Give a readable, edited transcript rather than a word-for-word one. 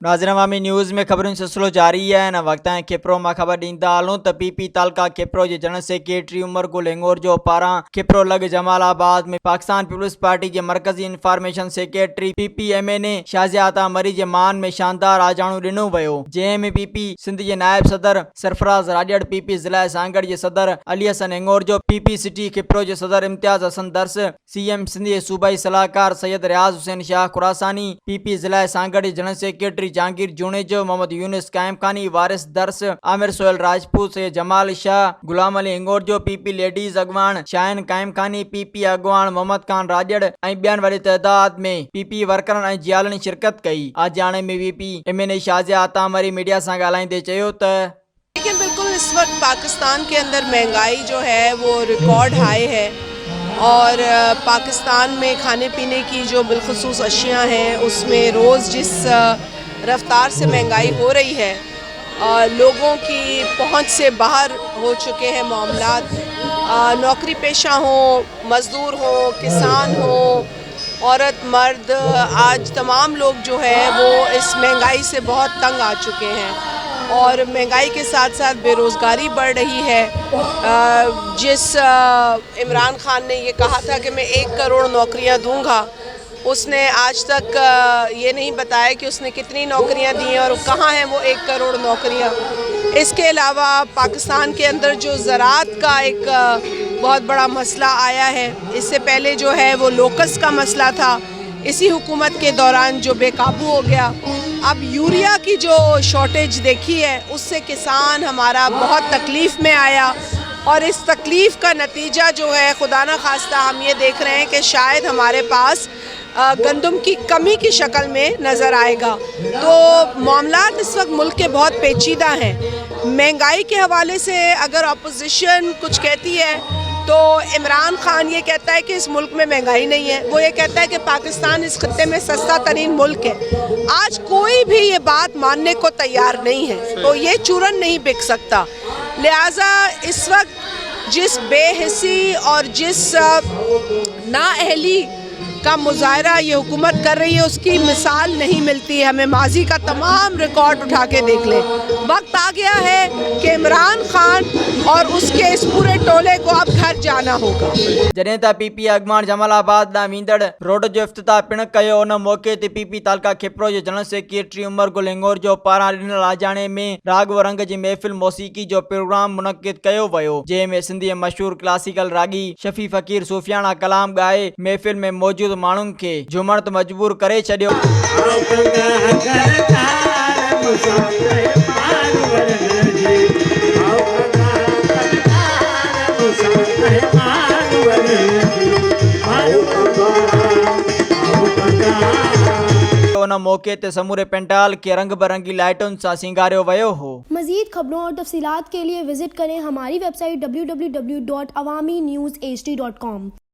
नाज़रीन अवामी न्यूज़ में खबरों सिलसिलो जारी है। न वक्त खिप्रो मां खबर ॾींदा हलूं त पीपी तालका खिप्रो जे जनरल सेक्रेटरी उमर गुल हिंगोर जो पारां खिप्रो लग जमालाबाद में पाकिस्तान पीपल्स पार्टी के मरकजी इंफॉर्मेशन सेक्रेटरी PPMA ने शाज़िया अता मरी जे मान में शानदार आजाणो ॾिनो वियो, जंहिं में PP सिंध जे नायब सदर सरफराज राजड़, PP ज़िला सांगड़ जे सदर अली हसन हिंगोर जो, PP सिटी खिप्रो जे सदर इम्तियाज़ हसन दर्स, CM सिंध जे सूबाई सलाहकार सैयद रियाज़ हुसैन शाह खुरासानी, PP ज़िला सांगड़ जे जनरल सेक्रेटरी जहांगीर जुनेजो, मोहम्मद यूनुस कायम खानी, वारिस दर्स, आमिर सोहेल राजपूत, सैयद जमाल शाह, गुलाम अली हिंगोर जो, PP लेडीज अगवान शाहिन कायम खानी, PP अगवान मोहम्मद खान राजड़ ऐं ॿियनि वॾी तइदाद में PP वर्करनि ऐं जियालनि शिरकत कई। आजाणे में PPMA ने शाज़िया अता मरी मीडिया सां ॻाल्हाईंदे चयो त लेकिन बिल्कुल इस वक्त पाकिस्तान के अंदर महंगाई जो है वो रिकॉर्ड हाई है और पाकिस्तान में खाने पीने की जो बिलखुसूस अशियाँ हैं उसमें रोज़ जिस रफ्तार से महंगाई हो रही है, लोगों की पहुंच से बाहर हो चुके हैं मामलात। नौकरी पेशा हो, मज़दूर हो, किसान हो, औरत मर्द, आज तमाम लोग जो है वो इस महंगाई से बहुत तंग आ चुके हैं और महंगाई के साथ साथ बेरोज़गारी बढ़ रही है। जिस इमरान खान ने ये कहा था कि मैं 1 करोड़ नौकरियां दूंगा, उसने आज तक ये नहीं बताया कि उसने कितनी नौकरियां दी हैं और कहाँ हैं वो 1 करोड़ नौकरियां। इसके अलावा पाकिस्तान के अंदर जो ज़राअत का एक बहुत बड़ा मसला आया है, इससे पहले जो है वो लोकस का मसला था, इसी हुकूमत के दौरान जो बेकाबू हो गया। अब यूरिया की जो शॉर्टेज देखी है उससे किसान हमारा बहुत तकलीफ़ में आया और इस तकलीफ़ का नतीजा जो है खुदा न खास्ता हम ये देख रहे हैं कि शायद हमारे पास गंदम की कमी की शक्ल में नज़र आएगा। तो मामलात इस वक्त मुल्क के बहुत पेचीदा हैं। महंगाई के हवाले से अगर अपोजिशन कुछ कहती है तो इमरान खान ये कहता है कि इस मुल्क में महंगाई नहीं है, वो ये कहता है कि पाकिस्तान इस खत्ते में सस्ता तरीन मुल्क है। आज कोई भी ये बात मानने को तैयार नहीं है, तो ये चूरन नहीं बिक सकता। लिहाजा इस वक्त जिस बेहिसी और जिस नाअहली का मुजाहरा ये हुकूमत कर रही है उसकी मिसाल नहीं मिलती है। हमें माजी का तमाम रिकॉर्ड उठा के देख लें। वक्त आ गया है कि इमरान खान और उसके इस पूरे टोले को अब घर जाना होगा। जॾहिं त PP अगवान जमालाबाद ॾांहुं वेंदड़ रोड जो इफ़्तिताह पिणु कयो, उन मौक़े ते PP तालका खिप्रो जे जनरल सेक्रेटरी उमर गुल हिंगोर जो पारां ॾिनल आजाणे में राग व रंग जी महफ़िल मौसीक़ी जो प्रोग्राम मुनक़िद कयो वियो, जंहिं में सिंधी मशहूर क्लासिकल रागी शफ़ी फ़कीर सूफ़ियाना कलाम ॻाए महफ़िल में मौजूद माण्हुनि खे झूमण ते मजबूर करे छॾियो। उन मौके ते समूरे पेंडाल के रंग बिरंगी लाइटुनि सां सिंगारियो वियो हो। मज़ीद खबरों और तफसीलात के लिए विजिट करें हमारी वेबसाइट www.awamiNewsHD.com।